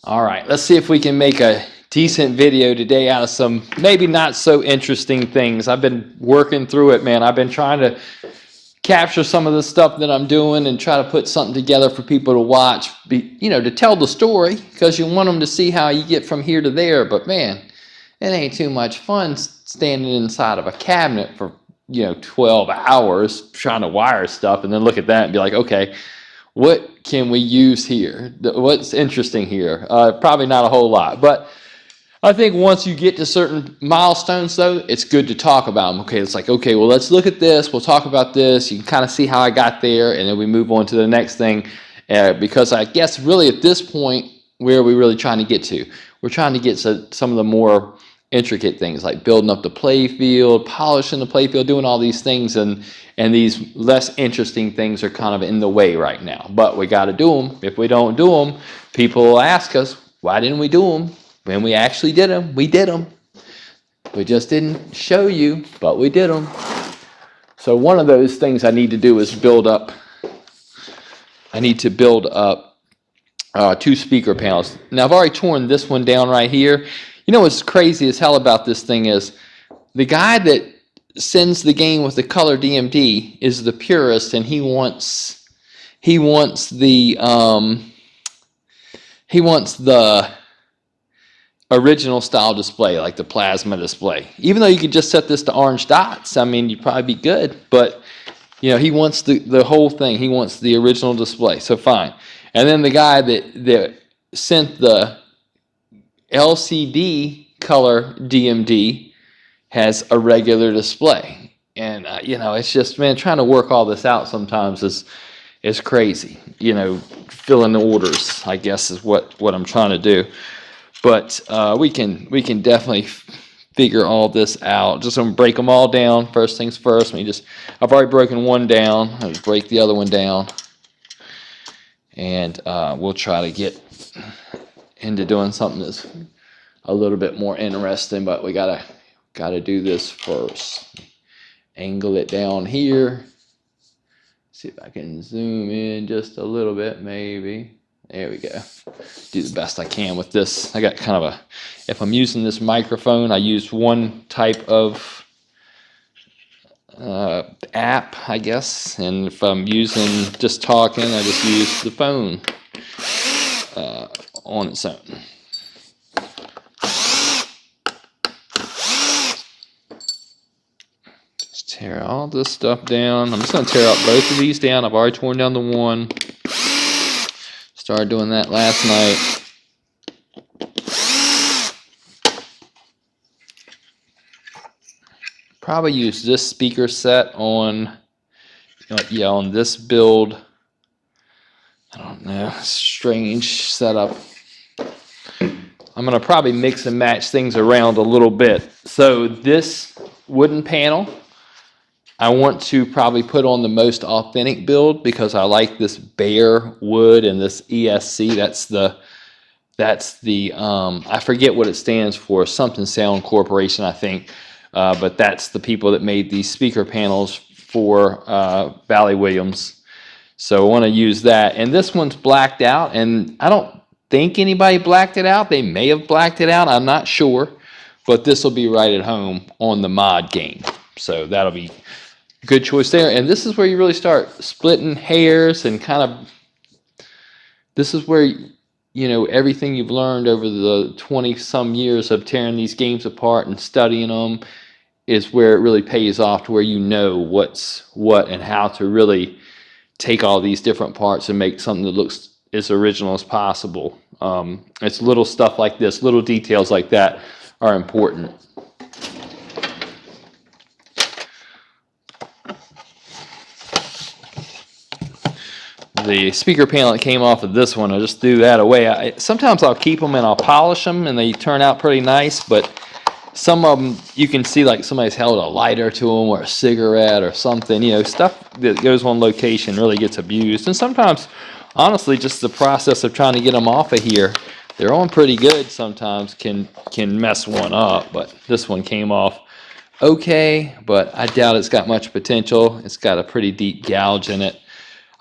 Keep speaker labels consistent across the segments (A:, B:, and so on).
A: All right, let's see if we can make a decent video today out of some maybe not so interesting things. I've been working through it, man. I've been trying to capture some of the stuff that I'm doing and try to put something together for people to watch, to tell the story, because you want them to see how you get from here to there. But man, it ain't too much fun standing inside of a cabinet for 12 hours trying to wire stuff and then look at that and be like, okay, what can we use here? What's interesting here? Probably not a whole lot, but I think once you get to certain milestones, though, it's good to talk about them. Okay, it's like, okay, well, let's look at this. We'll talk about this. You can kind of see how I got there, and then we move on to the next thing. Because I guess really at this point, where are we really trying to get to? We're trying to get to some of the more intricate things, like building up the play field, polishing the play field, doing all these things, and these less interesting things are kind of in the way right now. But we got to do them. If we don't do them, people will ask us, why didn't we do them? When we actually did them, we did them. We just didn't show you, but we did them. So one of those things I need to do is build up. I need to build up 2 speaker panels. Now I've already torn this one down right here. You know what's crazy as hell about this thing is the guy that sends the game with the color DMD is the purist, and he wants the original style display, like the plasma display. Even though you could just set this to orange dots, I mean, you'd probably be good. But he wants the whole thing. He wants the original display. So fine. And then the guy that sent the LCD color DMD has a regular display. And it's just, man, trying to work all this out sometimes is crazy. Filling the orders, I guess, is what I'm trying to do. But we can definitely figure all this out. Just gonna break them all down. First things first. I've already broken one down. I'll just break the other one down, and we'll try to get into doing something that's a little bit more interesting. But we gotta do this first. Angle it down here. See if I can zoom in just a little bit, maybe. There we go. Do the best I can with this. I got kind of if I'm using this microphone, I use one type of app, I guess. And if I'm just talking, I just use the phone on its own. Just tear all this stuff down. I'm just going to tear out both of these down. I've already torn down the one. Started doing that last night. Probably use this speaker set on this build. I don't know, strange setup. I'm gonna probably mix and match things around a little bit. So this wooden panel, I want to probably put on the most authentic build because I like this bare wood and this ESC. That's the I forget what it stands for, something Sound Corporation, I think. But that's the people that made these speaker panels for Bally Williams. So I want to use that. And this one's blacked out, and I don't think anybody blacked it out. They may have blacked it out. I'm not sure. But this will be right at home on the mod game. So that'll be good choice there. And this is where you really start splitting hairs and this is where everything you've learned over the 20 some years of tearing these games apart and studying them is where it really pays off, to where what's what and how to really take all these different parts and make something that looks as original as possible. It's little stuff like this, little details like that are important. The speaker panel that came off of this one, I just threw that away. Sometimes I'll keep them and I'll polish them and they turn out pretty nice, but some of them you can see like somebody's held a lighter to them or a cigarette or something. Stuff that goes on location really gets abused. And sometimes, honestly, just the process of trying to get them off of here, they're on pretty good, sometimes can mess one up. But this one came off okay, but I doubt it's got much potential. It's got a pretty deep gouge in it.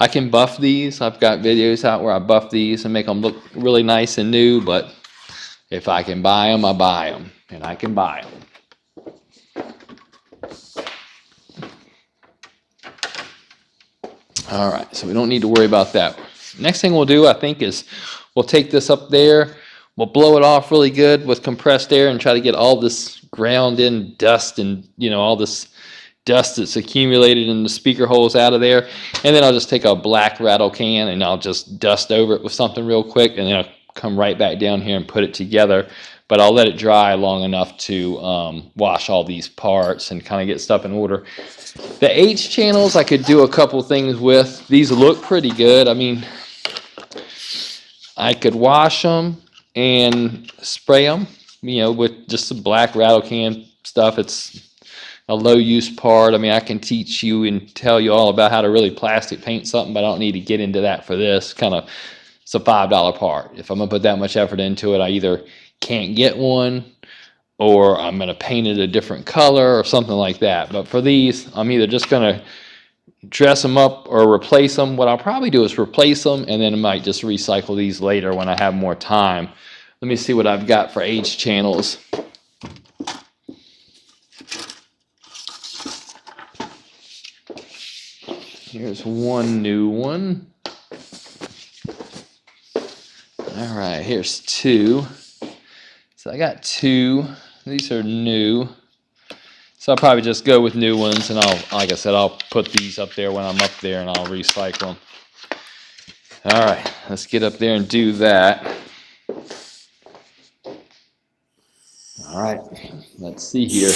A: I can buff these. I've got videos out where I buff these and make them look really nice and new, but if I can buy them, I buy them, and I can buy them. All right, so we don't need to worry about that. Next thing we'll do, I think, is we'll take this up there, we'll blow it off really good with compressed air and try to get all this ground in dust and, you know, all this dust that's accumulated in the speaker holes out of there. And then I'll just take a black rattle can and I'll just dust over it with something real quick, and then I'll come right back down here and put it together. But I'll let it dry long enough to wash all these parts and kind of get stuff in order. The H channels I could do a couple things with. These look pretty good. I mean, I could wash them and spray them, you know, with just some black rattle can stuff. It's a low use part. I mean, I can teach you and tell you all about how to really plastic paint something, but I don't need to get into that for this. It's a $5 part. If I'm gonna put that much effort into it, I either can't get one, or I'm going to paint it a different color or something like that. But for these, I'm either just going to dress them up or replace them. What I'll probably do is replace them, and then I might just recycle these later when I have more time. Let me see what I've got for H channels. Here's one new one. All right, here's two. So I got two. These are new. So I'll probably just go with new ones, and like I said, I'll put these up there when I'm up there, and I'll recycle them. All right, let's get up there and do that. All right, let's see here.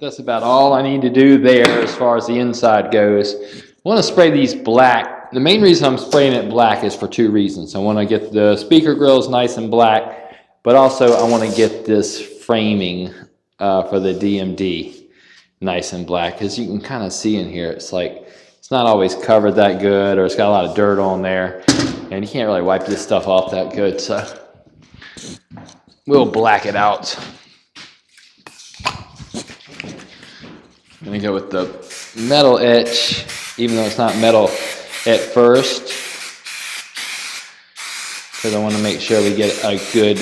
A: That's about all I need to do there as far as the inside goes. I want to spray these black. The main reason I'm spraying it black is for two reasons. I want to get the speaker grills nice and black, but also I want to get this framing for the DMD nice and black, because you can kind of see in here, it's like it's not always covered that good, or it's got a lot of dirt on there, and you can't really wipe this stuff off that good, so we'll black it out. I'm going to go with the metal etch, even though it's not metal at first, because I want to make sure we get a good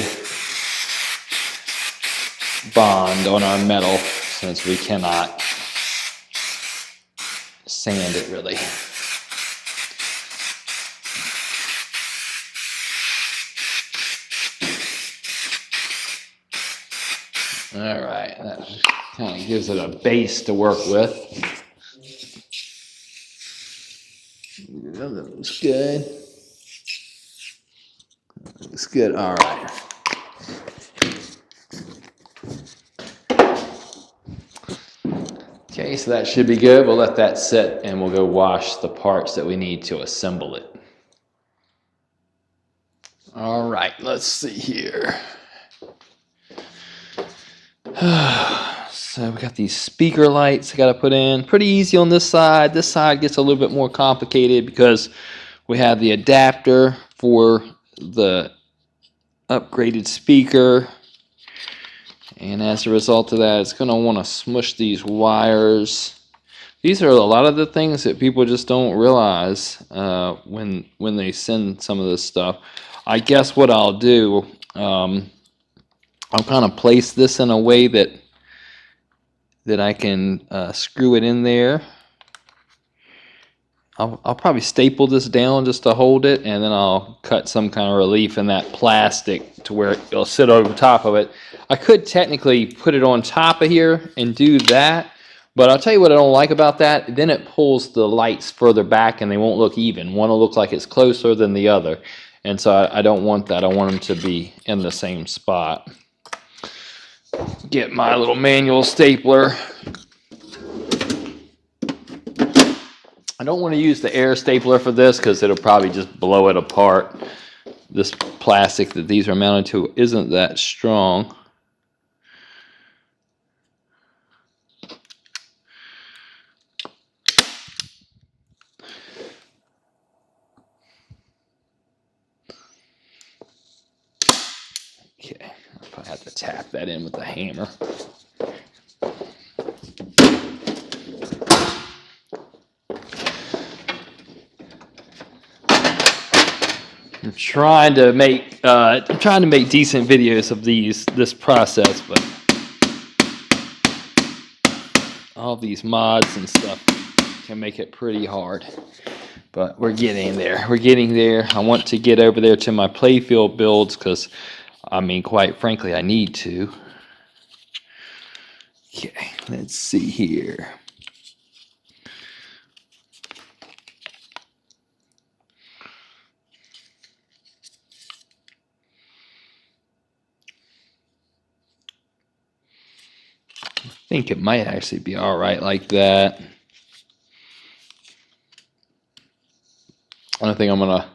A: bond on our metal, since we cannot sand it really. All right, that kind of gives it a base to work with. That looks good. That looks good. All right. Okay, so that should be good. We'll let that sit, and we'll go wash the parts that we need to assemble it. All right, let's see here. So we got these speaker lights I got to put in. Pretty easy on this side. This side gets a little bit more complicated because we have the adapter for the upgraded speaker. And as a result of that, it's going to want to smush these wires. These are a lot of the things that people just don't realize when they send some of this stuff. I guess what I'll do, I'll kind of place this in a way that I can screw it in there. I'll probably staple this down just to hold it, and then I'll cut some kind of relief in that plastic to where it'll sit over top of it. I could technically put it on top of here and do that, but I'll tell you what I don't like about that. Then it pulls the lights further back and they won't look even. One will look like it's closer than the other, and so I don't want that. I want them to be in the same spot. Get my little manual stapler. I don't want to use the air stapler for this because it'll probably just blow it apart. this plastic that these are mounted to isn't that strong. Okay, I'll probably have to tap that in with a hammer. I'm trying to make decent videos of this process, but all these mods and stuff can make it pretty hard. But we're getting there. We're getting there. I want to get over there to my playfield builds because, I mean, quite frankly, I need to. Okay, let's see here. I think it might actually be all right like that. I don't think I'm gonna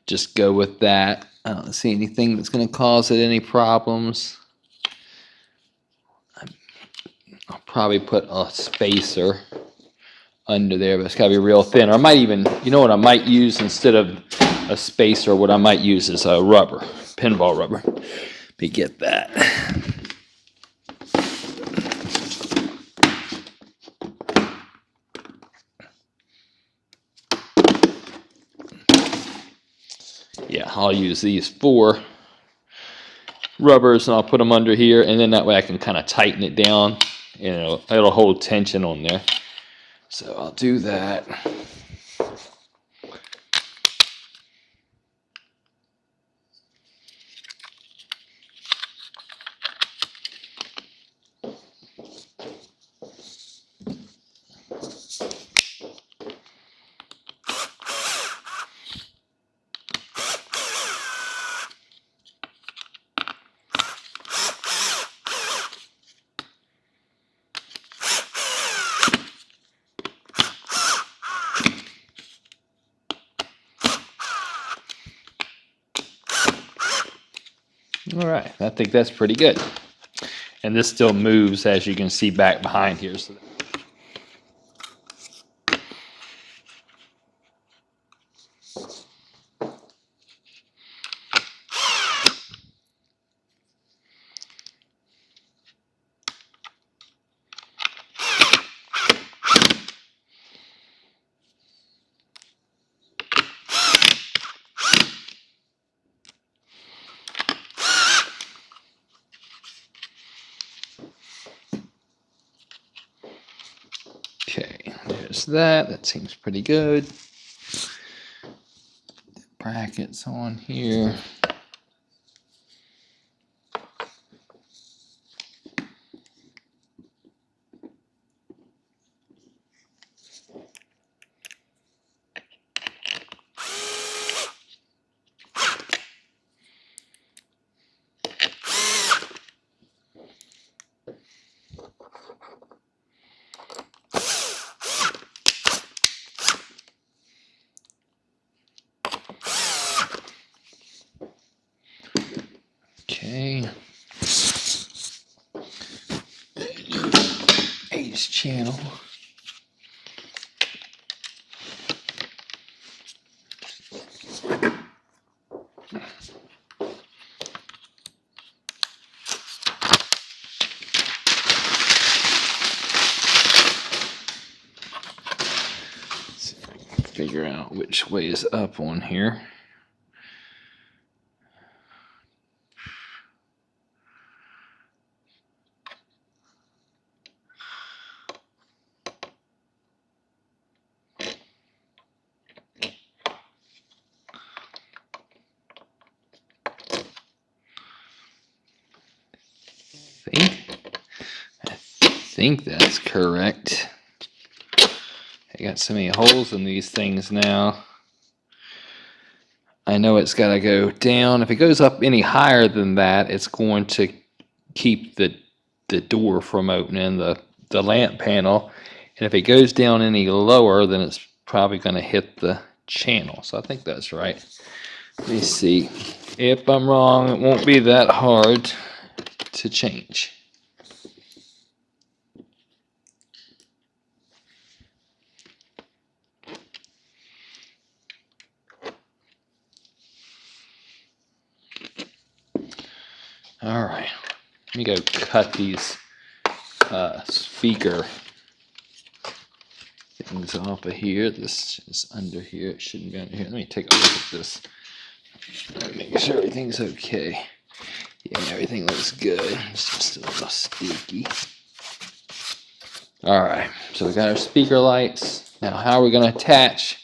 A: just go with that. I don't see anything that's gonna cause it any problems. I'll probably put a spacer under there, but it's gotta be real thin. Or I might even, you know what I might use instead of a spacer? What I might use is a rubber, pinball rubber. Let me get that. Yeah, I'll use these 4 rubbers and I'll put them under here, and then that way I can kind of tighten it down and it'll hold tension on there. So I'll do that. All right, I think that's pretty good. And this still moves, as you can see back behind here. So okay, there's that. That seems pretty good. Brackets on here. Okay. Ace channel. Let's see if I can figure out which way is up on here. I think that's correct. I got so many holes in these things now. I know it's got to go down. If it goes up any higher than that, it's going to keep the door from opening, the lamp panel. And if it goes down any lower, then it's probably going to hit the channel. So I think that's right. Let me see. If I'm wrong, it won't be that hard to change. All right, let me go cut these speaker things off of here. This is under here. It shouldn't be under here. Let me take a look at this. Make sure everything's okay. Yeah, everything looks good. It's just a little sticky. All right, so we got our speaker lights. Now, how are we going to attach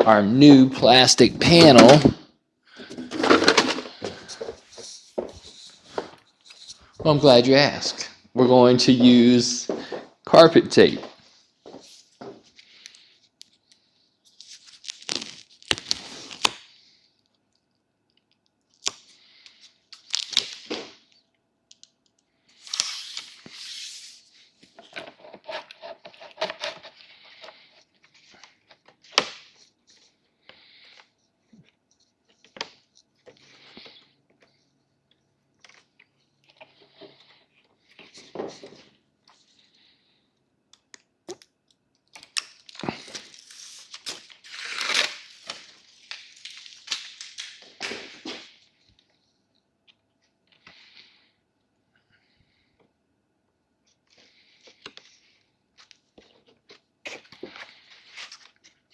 A: our new plastic panel? Well, I'm glad you asked. We're going to use carpet tape.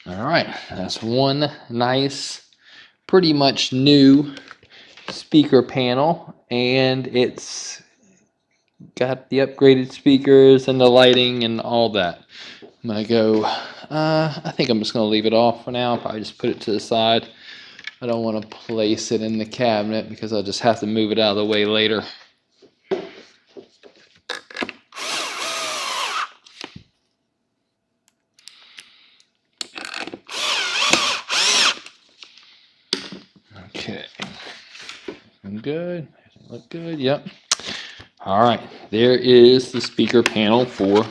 A: All right, that's one nice, pretty much new speaker panel, and it's got the upgraded speakers and the lighting and all that. I'm gonna go, I think I'm just gonna leave it off for now. Probably just put it to the side. I don't want to place it in the cabinet because I'll just have to move it out of the way later. Okay, I'm good. Look good. Yep. All right, there is the speaker panel for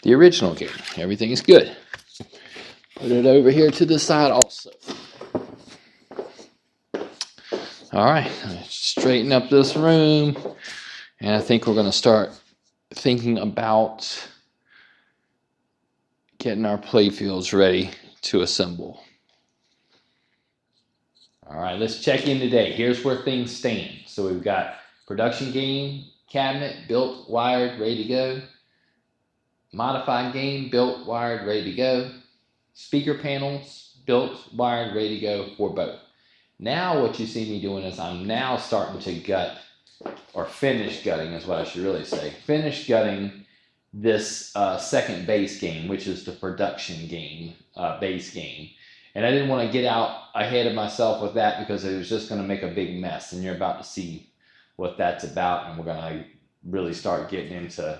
A: the original game. Everything is good. Put it over here to the side also. All right, straighten up this room, and I think we're going to start thinking about getting our playfields ready to assemble. All right, let's check in today. Here's where things stand. So we've got production game cabinet built, wired, ready to go. Modified game built, wired, ready to go. Speaker panels built, wired, ready to go for both. Now what you see me doing is I'm now starting to gut, or finish gutting is what I should really say. Finish gutting this second base game, which is the production game, base game. And I didn't want to get out ahead of myself with that because it was just going to make a big mess. And you're about to see what that's about. And we're going to really start getting into,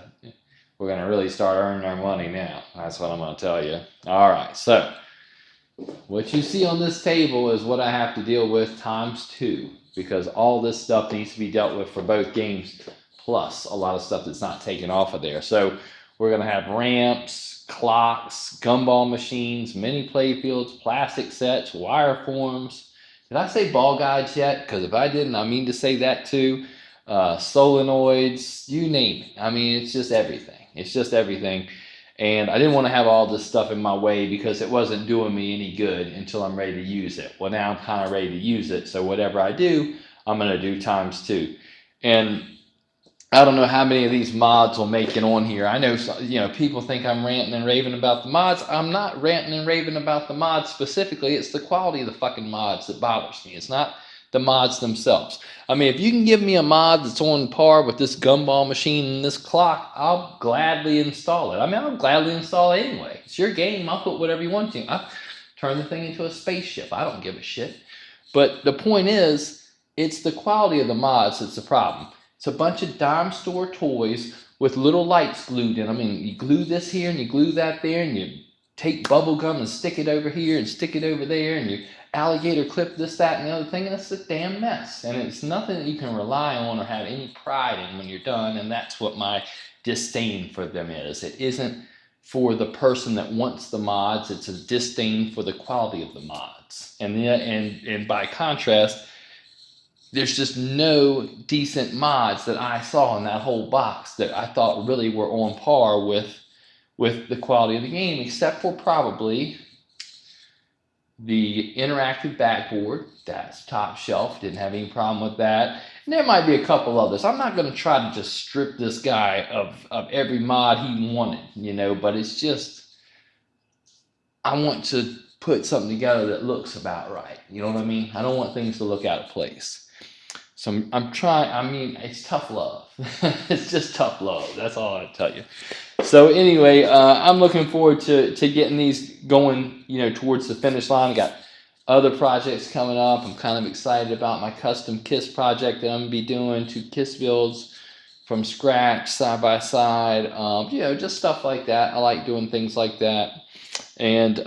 A: we're going to really start earning our money now. That's what I'm going to tell you. All right. So what you see on this table is what I have to deal with ×2 because all this stuff needs to be dealt with for both games, plus a lot of stuff that's not taken off of there. So we're going to have ramps, clocks, gumball machines, mini playfields, plastic sets, wire forms. Did I say ball guides yet? Because if I didn't, I mean to say that too. Solenoids, you name it. I mean, it's just everything. It's just everything. And I didn't want to have all this stuff in my way because it wasn't doing me any good until I'm ready to use it. Well, now I'm kind of ready to use it. So whatever I do, I'm going to do ×2. And I don't know how many of these mods will make it on here. I know, people think I'm ranting and raving about the mods. I'm not ranting and raving about the mods specifically. It's the quality of the fucking mods that bothers me. It's not the mods themselves. I mean, if you can give me a mod that's on par with this gumball machine and this clock, I'll gladly install it. I mean, I'll gladly install it anyway. It's your game. I'll put whatever you want to. I'll turn the thing into a spaceship. I don't give a shit. But the point is, it's the quality of the mods that's the problem. It's a bunch of dime store toys with little lights glued in them. And you glue this here and you glue that there and you take bubble gum and stick it over here and stick it over there and you alligator clip this, that, and the other thing. And it's a damn mess. And it's nothing that you can rely on or have any pride in when you're done. And that's what my disdain for them is. It isn't for the person that wants the mods. It's a disdain for the quality of the mods. And by contrast, there's just no decent mods that I saw in that whole box that I thought really were on par with the quality of the game, except for probably the interactive backboard. That's top shelf. Didn't have any problem with that. And there might be a couple others. I'm not going to try to just strip this guy of every mod he wanted, you know, but it's just, I want to put something together that looks about right. You know what I mean? I don't want things to look out of place. So I'm trying, I mean, it's tough love. It's just tough love. That's all I tell you. So anyway, I'm looking forward to getting these going, you know, towards the finish line. I got other projects coming up. I'm kind of excited about my custom KISS project that I'm going to be doing, 2 KISS builds from scratch, side by side, you know, just stuff like that. I like doing things like that. And,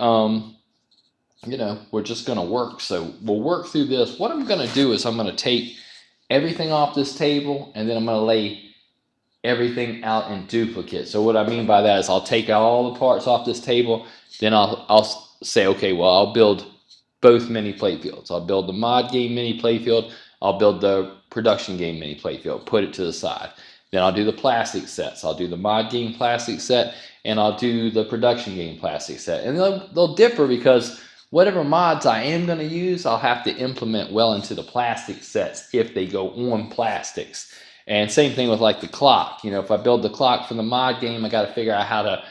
A: you know, we're just going to work. So we'll work through this. What I'm going to do is I'm going to take everything off this table, and then I'm going to lay everything out in duplicate. So what I mean by that is I'll take out all the parts off this table, then I'll say, okay, well, I'll build both mini playfields. I'll build the mod game mini playfield, I'll build the production game mini playfield, put it to the side. Then I'll do the plastic sets. I'll do the mod game plastic set, and I'll do the production game plastic set. And they'll differ because whatever mods I am going to use, I'll have to implement well into the plastic sets if they go on plastics. And same thing with like the clock. You know, if I build the clock for the mod game, I got to figure out how to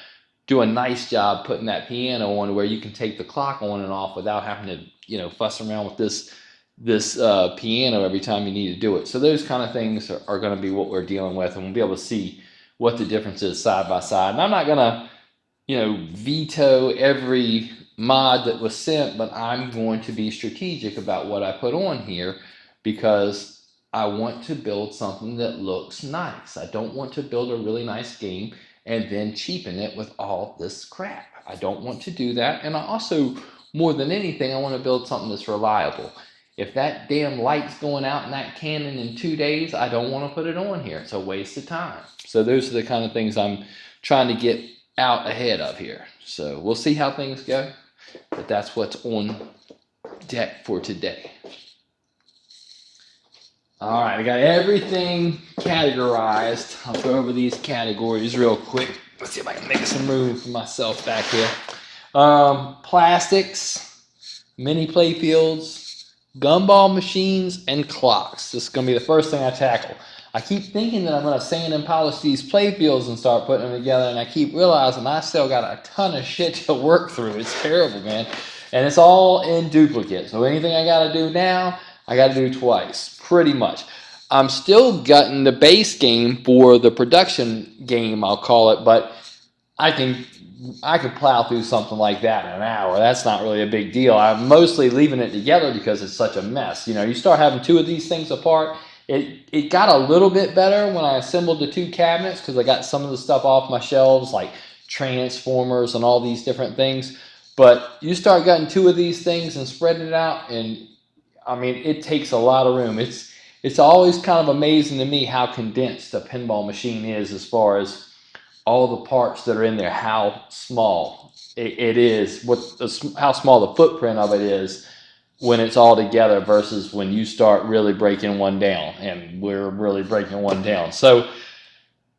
A: do a nice job putting that piano on where you can take the clock on and off without having to, you know, fuss around with this piano every time you need to do it. So those kind of things are going to be what we're dealing with, and we'll be able to see what the difference is side by side. And I'm not going to, you know, veto every mod that was sent, but I'm going to be strategic about what I put on here because I want to build something that looks nice. I don't want to build a really nice game and then cheapen it with all this crap. I don't want to do that. And I also, more than anything, I want to build something that's reliable. If that damn light's going out in that cannon in 2 days, I don't want to put it on here. It's a waste of time. So those are the kind of things I'm trying to get out ahead of here. So we'll see how things go. But that's what's on deck for today. All right, I got everything categorized. I'll go over these categories real quick. Let's see if I can make some room for myself back here. Plastics, mini playfields, gumball machines, and clocks. This is going to be the first thing I tackle. I keep thinking that I'm going to sand and polish these playfields and start putting them together, and I keep realizing I still got a ton of shit to work through. It's terrible, man. And it's all in duplicate. So anything I got to do now, I got to do twice, pretty much. I'm still gutting the base game for the production game, I'll call it, but I could plow through something like that in an hour. That's not really a big deal. I'm mostly leaving it together because it's such a mess. You know, you start having 2 of these things apart. It got a little bit better when I assembled the 2 cabinets because I got some of the stuff off my shelves, like transformers and all these different things. But you start getting 2 of these things and spreading it out, and I mean, it takes a lot of room. It's always kind of amazing to me how condensed a pinball machine is as far as all the parts that are in there, how small it is, how small the footprint of it is when it's all together versus when you start really breaking one down, and we're really breaking one down. So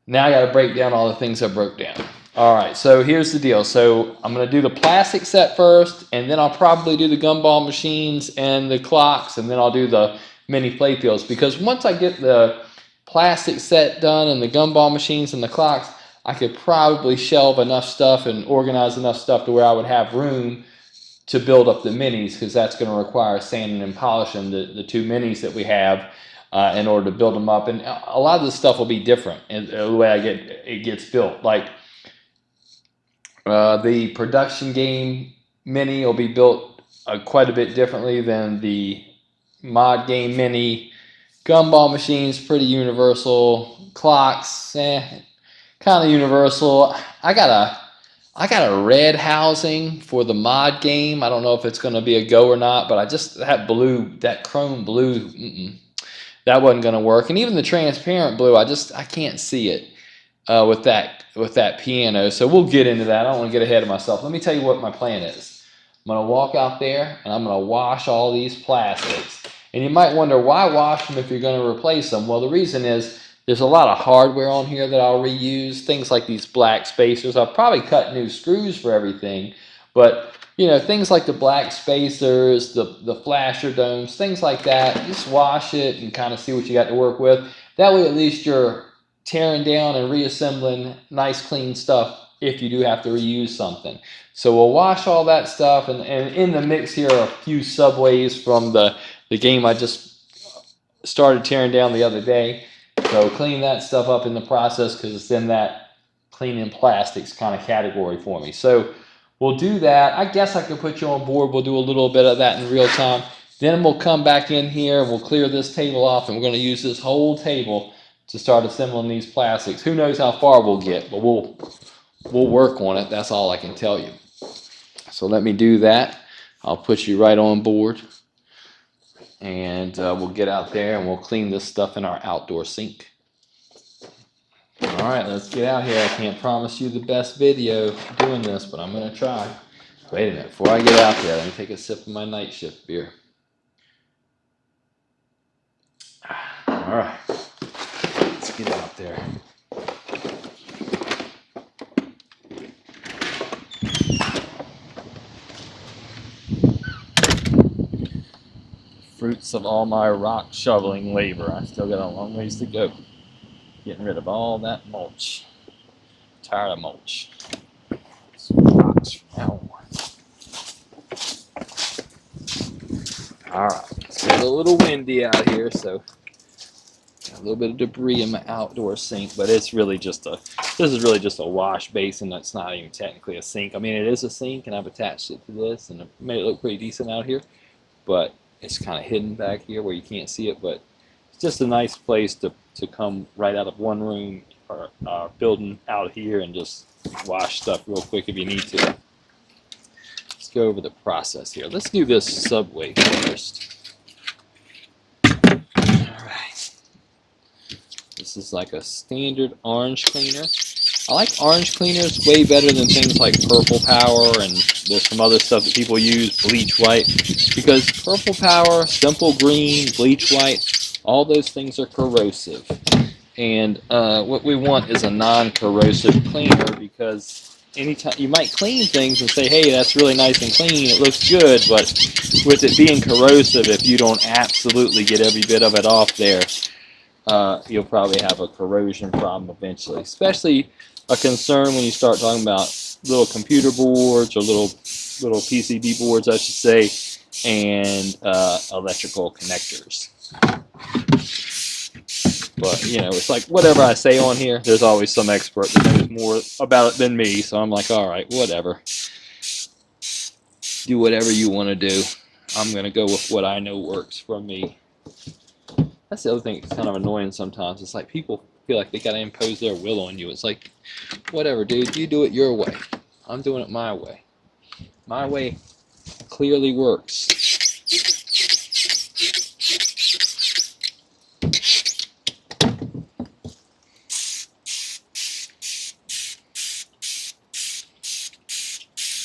A: now I got to break down all the things I broke down. All right, so here's the deal. So I'm going to do the plastic set first, and then I'll probably do the gumball machines and the clocks, and then I'll do the mini playfields, because once I get the plastic set done and the gumball machines and the clocks, I could probably shelve enough stuff and organize enough stuff to where I would have room to build up the minis, because that's going to require sanding and polishing the 2 minis that we have in order to build them up. And a lot of this stuff will be different in the way it gets built. Like the production game mini will be built quite a bit differently than the mod game mini. Gumball machines, pretty universal. Clocks, kind of universal. I got a red housing for the mod game. I don't know if it's going to be a go or not, but that chrome blue, that wasn't going to work. And even the transparent blue, I can't see it. with that piano. So we'll get into that. I don't want to get ahead of myself. Let me tell you what my plan is. I'm going to walk out there and I'm going to wash all these plastics. And you might wonder, why wash them if you're going to replace them? Well, the reason is there's a lot of hardware on here that I'll reuse. Things like these black spacers. I'll probably cut new screws for everything. But, you know, things like the black spacers, the flasher domes, things like that. Just wash it and kind of see what you got to work with. That way at least you're tearing down and reassembling nice clean stuff if you do have to reuse something. So we'll wash all that stuff, and in the mix here are a few subways from the game I just started tearing down the other day. So clean that stuff up in the process because it's in that cleaning plastics kind of category for me. So we'll do that. I guess I could put you on board. We'll do a little bit of that in real time. Then we'll come back in here and we'll clear this table off, and we're going to use this whole table to start assembling these plastics. Who knows how far we'll get, but we'll work on it. That's all I can tell you. So let me do that. I'll put you right on board, and we'll get out there and we'll clean this stuff in our outdoor sink. All right, let's get out here. I can't promise you the best video doing this, but I'm going to try. Wait a minute. Before I get out there, let me take a sip of my night shift beer. All right, let's get out there. Fruits of all my rock shoveling labor. I still got a long ways to go. Getting rid of all that mulch. Tired of mulch. Some rocks from now on. Alright, it's a little windy out here, so got a little bit of debris in my outdoor sink, but it's really just this is really just a wash basin. That's not even technically a sink. I mean, it is a sink, and I've attached it to this, and it made it look pretty decent out here, but it's kind of hidden back here where you can't see it. But it's just a nice place to come right out of one room or building out here and just wash stuff real quick if you need to. Let's go over the process here. Let's do this subway first. Alright. This is like a standard orange cleaner. I like orange cleaners way better than things like Purple Power, and there's some other stuff that people use, Bleach White, because Purple Power, Simple Green, Bleach White, all those things are corrosive. And what we want is a non-corrosive cleaner, because anytime you might clean things and say, hey, that's really nice and clean, it looks good, but with it being corrosive, if you don't absolutely get every bit of it off there, you'll probably have a corrosion problem eventually. Especially a concern when you start talking about little computer boards, or little PCB boards, I should say, and electrical connectors. But, you know, it's like whatever I say on here, there's always some expert that knows more about it than me. So I'm like, all right, whatever. Do whatever you want to do. I'm going to go with what I know works for me. That's the other thing that's kind of annoying sometimes. It's like people feel like they got to impose their will on you. It's like, whatever, dude. You do it your way. I'm doing it my way. My way clearly works.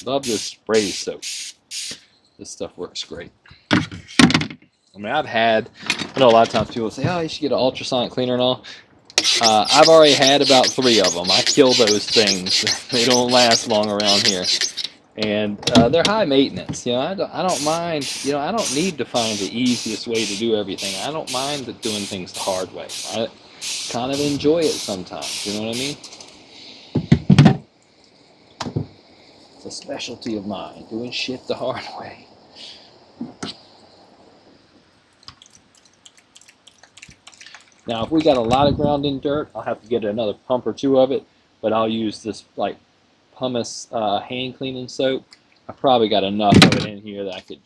A: Love this spray soap. This stuff works great. I mean, I know a lot of times people say, oh, you should get an ultrasonic cleaner and all. I've already had about 3 of them. I kill those things. They don't last long around here. And they're high maintenance. You know, I don't mind. You know, I don't need to find the easiest way to do everything. I don't mind doing things the hard way. I kind of enjoy it sometimes. You know what I mean? It's a specialty of mine, doing shit the hard way. Now, if we got a lot of ground in dirt, I'll have to get another pump or 2 of it, but I'll use this like pumice hand cleaning soap. I probably got enough of it in here that I could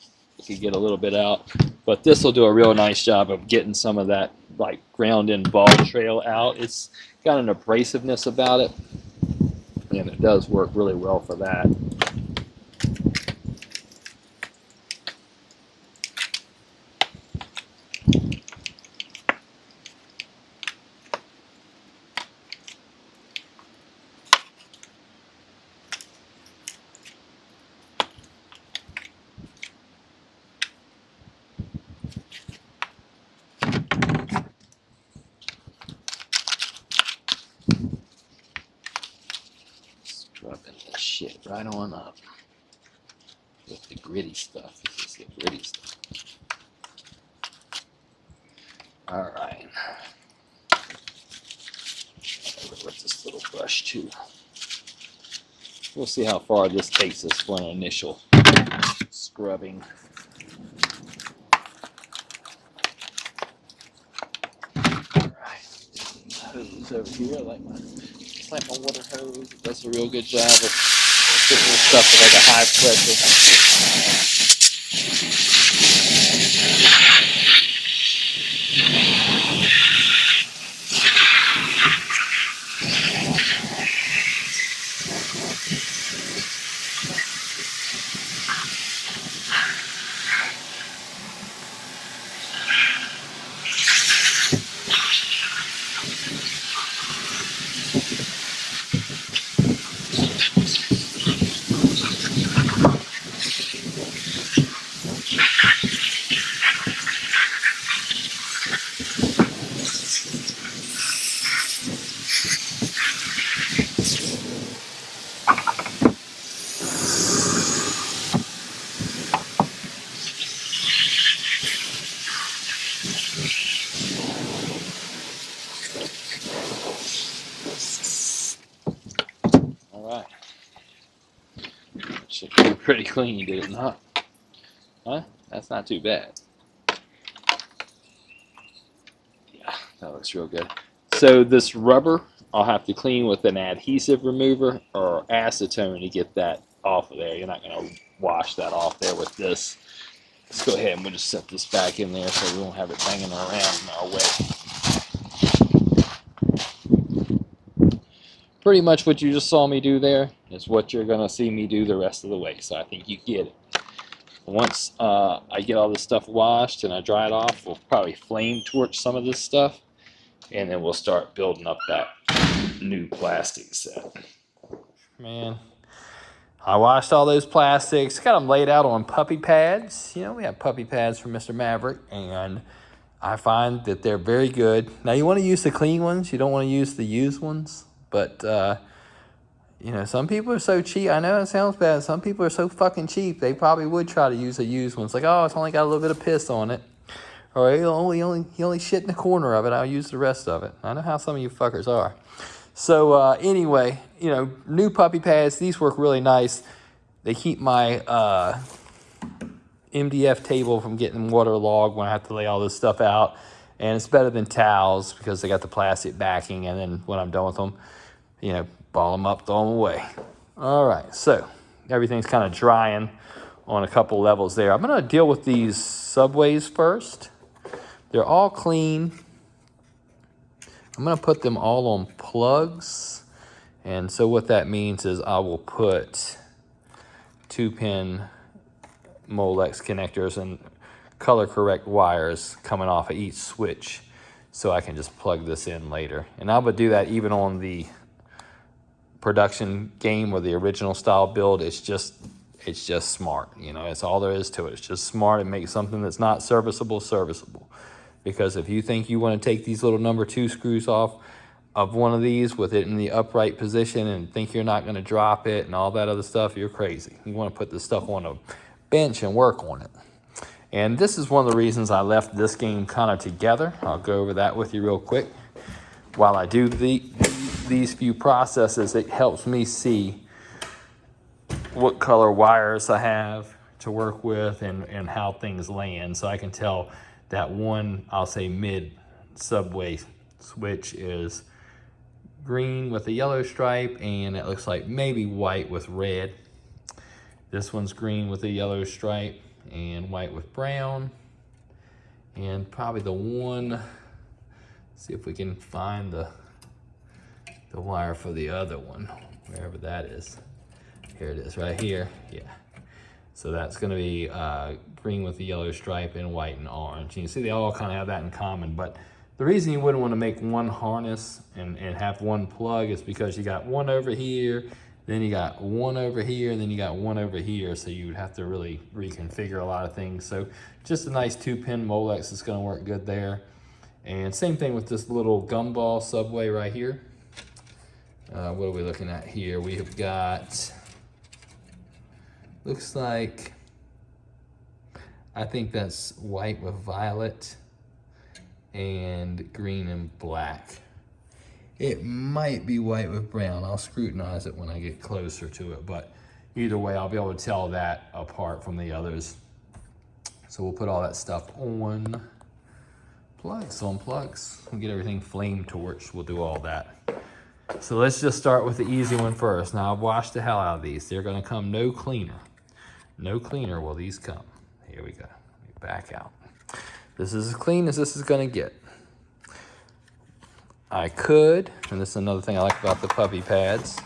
A: get a little bit out, but this will do a real nice job of getting some of that like ground in ball trail out. It's got an abrasiveness about it, and it does work really well for that. Rubbing this shit right on up with the gritty stuff. This is the gritty stuff. All right. With this little brush too. We'll see how far this takes us for an initial scrubbing. All right. Hose over here. I like my water hose. It does a real good job of putting stuff at like a high pressure. Should be pretty clean, did it not? Huh? That's not too bad. Yeah, that looks real good. So this rubber, I'll have to clean with an adhesive remover or acetone to get that off of there. You're not going to wash that off there with this. Let's go ahead and we'll just set this back in there so we won't have it banging around in our way. Pretty much what you just saw me do there is what you're going to see me do the rest of the way. So I think you get it. Once I get all this stuff washed and I dry it off, we'll probably flame torch some of this stuff. And then we'll start building up that new plastic set. Man, I washed all those plastics. Got them laid out on puppy pads. You know, we have puppy pads from Mr. Maverick. And I find that they're very good. Now, you want to use the clean ones. You don't want to use the used ones. But, you know, some people are so cheap. I know it sounds bad. Some people are so fucking cheap. They probably would try to use a used one. It's like, oh, it's only got a little bit of piss on it. Or he only shit in the corner of it. I'll use the rest of it. I know how some of you fuckers are. So anyway, you know, new puppy pads. These work really nice. They keep my MDF table from getting waterlogged when I have to lay all this stuff out. And it's better than towels because they got the plastic backing. And then when I'm done with them, you know, ball them up, throw them away. All right, so everything's kind of drying on a couple levels there. I'm going to deal with these subways first. They're all clean. I'm going to put them all on plugs. And so what that means is I will put 2-pin Molex connectors and color correct wires coming off of each switch so I can just plug this in later. And I would do that even on the production game or the original style build. It's just smart. You know, it's all there is to it. It's just smart and make something that's not serviceable. Because if you think you want to take these little number 2 screws off of one of these with it in the upright position and think you're not going to drop it and all that other stuff, you're crazy. You want to put this stuff on a bench and work on it. And this is one of the reasons I left this game kind of together. I'll go over that with you real quick. While I do these few processes, it helps me see what color wires I have to work with and how things land. So I can tell that one, I'll say mid subway switch is green with a yellow stripe, and it looks like maybe white with red. This one's green with a yellow stripe and white with brown. And probably the one, see if we can find the wire for the other one, wherever that is. Here it is, right here, yeah. So that's gonna be green with the yellow stripe and white and orange. And you see they all kind of have that in common, but the reason you wouldn't want to make one harness and have one plug is because you got one over here, then you got one over here, and then you got one over here, so you would have to really reconfigure a lot of things. So just a nice 2-pin Molex is gonna work good there. And same thing with this little gumball subway right here. What are we looking at here? We have got, looks like, I think that's white with violet and green and black. It might be white with brown. I'll scrutinize it when I get closer to it, but either way, I'll be able to tell that apart from the others. So we'll put all that stuff on plugs, We'll get everything flame torched. We'll do all that. So let's just start with the easy one first. Now I've washed the hell out of these. They're gonna come no cleaner. No cleaner will these come. Here we go, let me back out. This is as clean as this is gonna get. I could, and this is another thing I like about the puppy pads,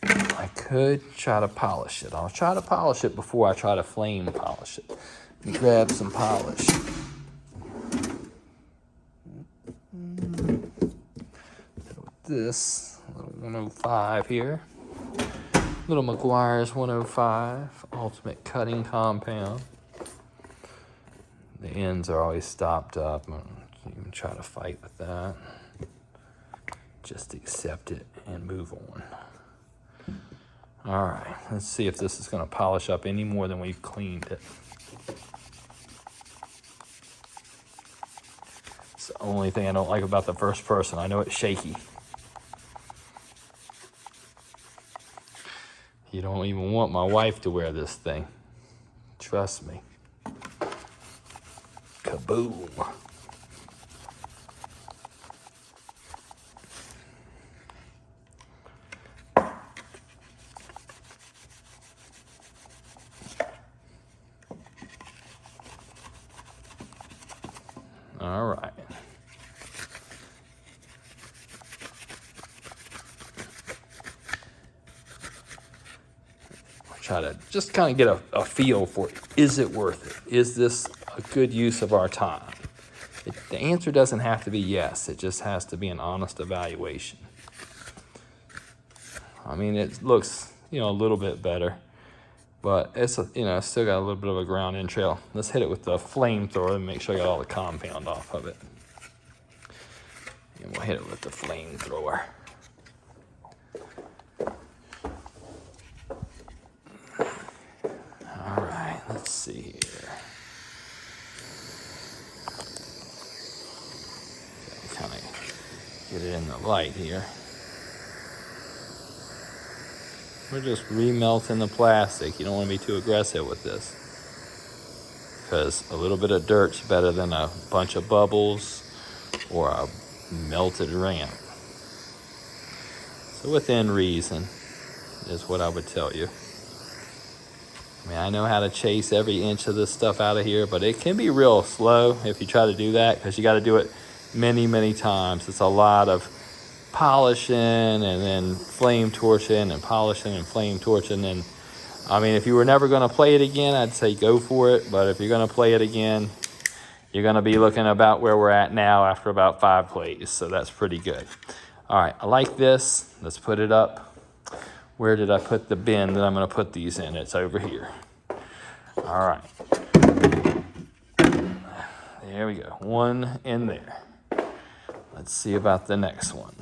A: I could try to polish it. I'll try to polish it before I try to flame polish it. Let me grab some polish. This little 105 here, little McGuire's 105 ultimate cutting compound. The ends are always stopped up. I don't even try to fight with that. Just accept it and move on. All right, let's see if this is going to polish up any more than we've cleaned it. It's the only thing I don't like about the first person. I know it's shaky. You don't even want my wife to wear this thing. Trust me. Kaboom. All right. Try to just kind of get a feel for it. Is it worth it? Is this a good use of our time? The answer doesn't have to be yes. It just has to be an honest evaluation. I mean, it looks, a little bit better, but it's, it's still got a little bit of a ground in trail. Let's hit it with the flamethrower and make sure I got all the compound off of it. And we'll hit it with the flamethrower. All right, let's see here. Kind of get it in the light here. We're just remelting the plastic. You don't want to be too aggressive with this, because a little bit of dirt's better than a bunch of bubbles or a melted ramp. So within reason is what I would tell you. I mean, I know how to chase every inch of this stuff out of here, but it can be real slow if you try to do that, because you got to do it many, many times. It's a lot of polishing and then flame torching and polishing and flame torching. And I mean, if you were never going to play it again, I'd say go for it. But if you're going to play it again, you're going to be looking about where we're at now after about 5 plays. So that's pretty good. All right, I like this. Let's put it up. Where did I put the bin that I'm going to put these in? It's over here. All right. There we go. One in there. Let's see about the next one.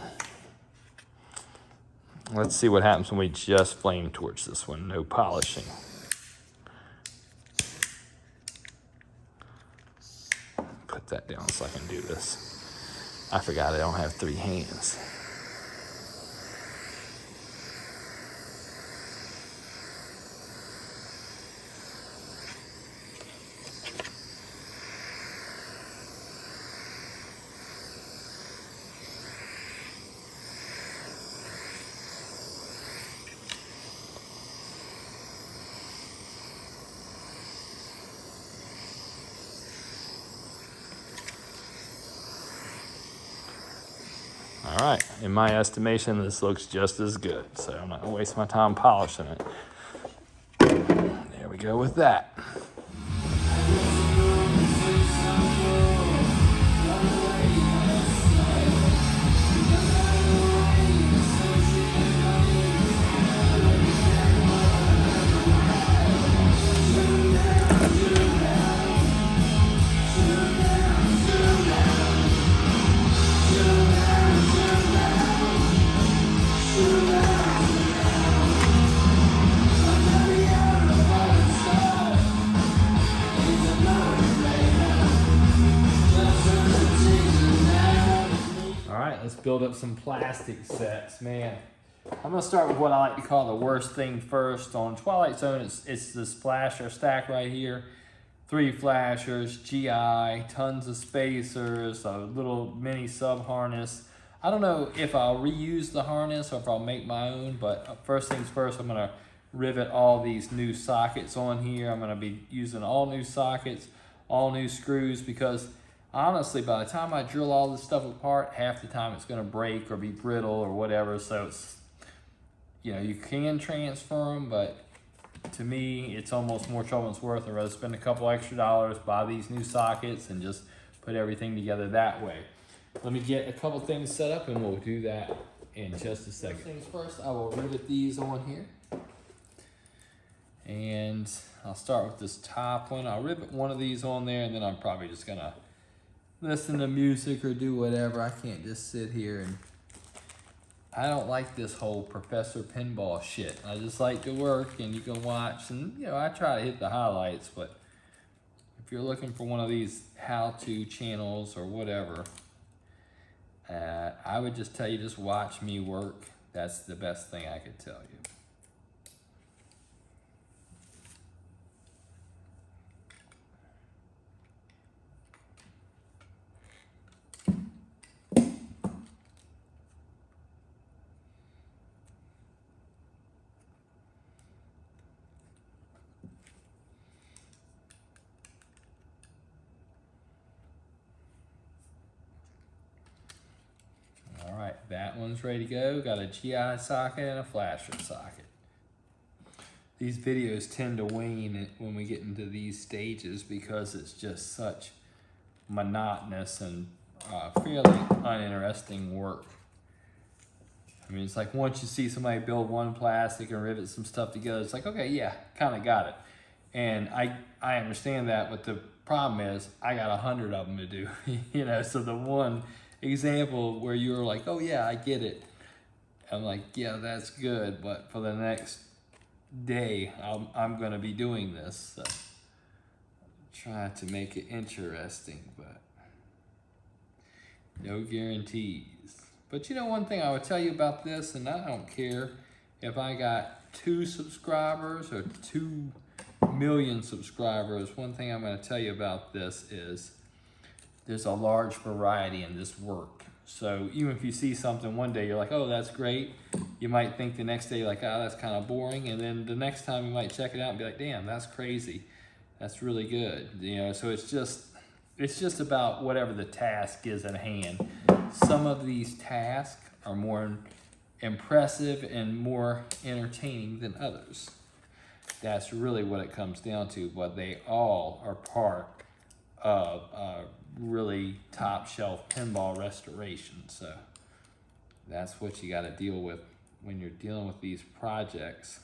A: Let's see what happens when we just flame torch this one. No polishing. Put that down so I can do this. I forgot I don't have 3 hands. All right, in my estimation, this looks just as good, so I'm not gonna waste my time polishing it. There we go with that. build up some plastic sets, man. I'm gonna start with what I like to call the worst thing first. On Twilight Zone, it's this flasher stack right here. 3 flashers, GI, tons of spacers, a little mini sub harness. I don't know if I'll reuse the harness or if I'll make my own, but first things first, I'm gonna rivet all these new sockets on here. I'm gonna be using all new sockets, all new screws, because honestly, by the time I drill all this stuff apart, half the time it's gonna break or be brittle or whatever. So it's, you know, you can transfer them, but to me, it's almost more trouble than it's worth. I'd rather spend a couple extra dollars, buy these new sockets, and just put everything together that way. Let me get a couple things set up and we'll do that in just a second. First things first, I will rivet these on here. And I'll start with this top one. I'll rivet one of these on there, and then I'm probably just gonna listen to music or do whatever. I can't just sit here and I don't like this whole Professor Pinball shit. I just like to work and you can watch, and you know, I try to hit the highlights, but if you're looking for one of these how-to channels or whatever, I would just tell you, just watch me work. That's the best thing I could tell you. That one's ready to go. Got a GI socket and a flasher socket. These videos tend to wane when we get into these stages because it's just such monotonous and fairly uninteresting work. I mean, it's like once you see somebody build one plastic and rivet some stuff together, it's like, okay, yeah, kind of got it. And I understand that, but the problem is I got 100 of them to do, you know, so the one example where you're like, oh yeah, I get it. I'm like, yeah, that's good, but for the next day, I'm gonna be doing this. So try to make it interesting, but no guarantees. But you know, one thing I would tell you about this, and I don't care if I got 2 subscribers or 2 million subscribers, one thing I'm gonna tell you about this is there's a large variety in this work. So even if you see something one day, you're like, oh, that's great. You might think the next day, like, oh, that's kind of boring. And then the next time you might check it out and be like, damn, that's crazy. That's really good. You know, so it's just about whatever the task is at hand. Some of these tasks are more impressive and more entertaining than others. That's really what it comes down to, but they all are part of really top shelf pinball restoration. So that's what you got to deal with when you're dealing with these projects.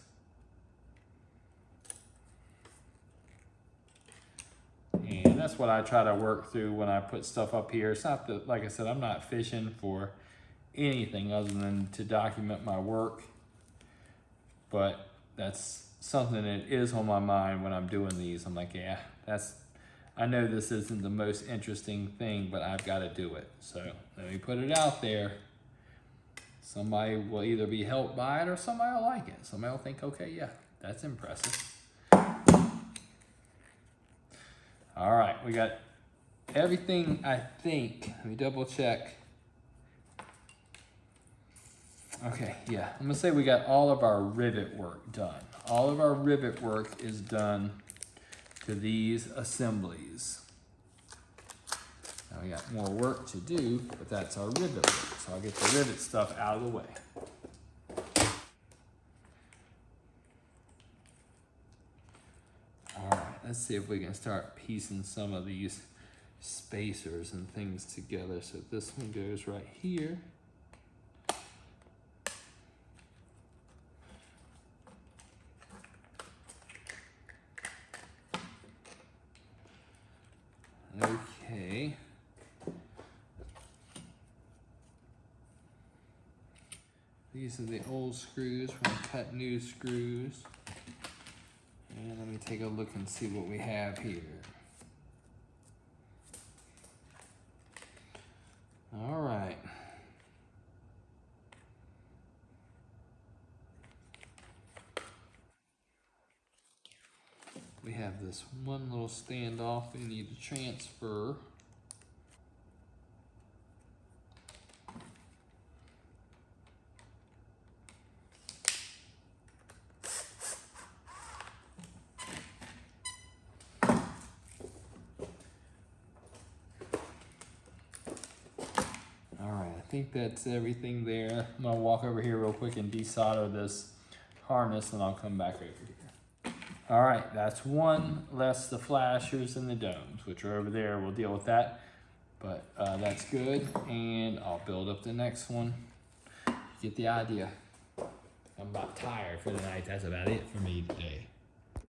A: And that's what I try to work through when I put stuff up here. It's not that, like I said, I'm not fishing for anything other than to document my work, but that's something that is on my mind when I'm doing these. I'm like, yeah, I know this isn't the most interesting thing, but I've got to do it. So let me put it out there. Somebody will either be helped by it or somebody will like it. Somebody will think, okay, yeah, that's impressive. All right, we got everything, I think. Let me double check. Okay, yeah, I'm gonna say we got all of our rivet work done. All of our rivet work is done to these assemblies. Now we got more work to do, but that's our rivet work. So I'll get the rivet stuff out of the way. All right, let's see if we can start piecing some of these spacers and things together. So this one goes right here. Okay. These are the old screws. We're going to cut new screws. And let me take a look and see what we have here. All right. we have this one little standoff we need to transfer. I think that's everything there. I'm gonna walk over here real quick and desolder this harness and I'll come back over here. All right, that's one less the flashers and the domes, which are over there. We'll deal with that, but that's good. And I'll build up the next one. Get the idea. I'm about tired for the night. That's about it for me today.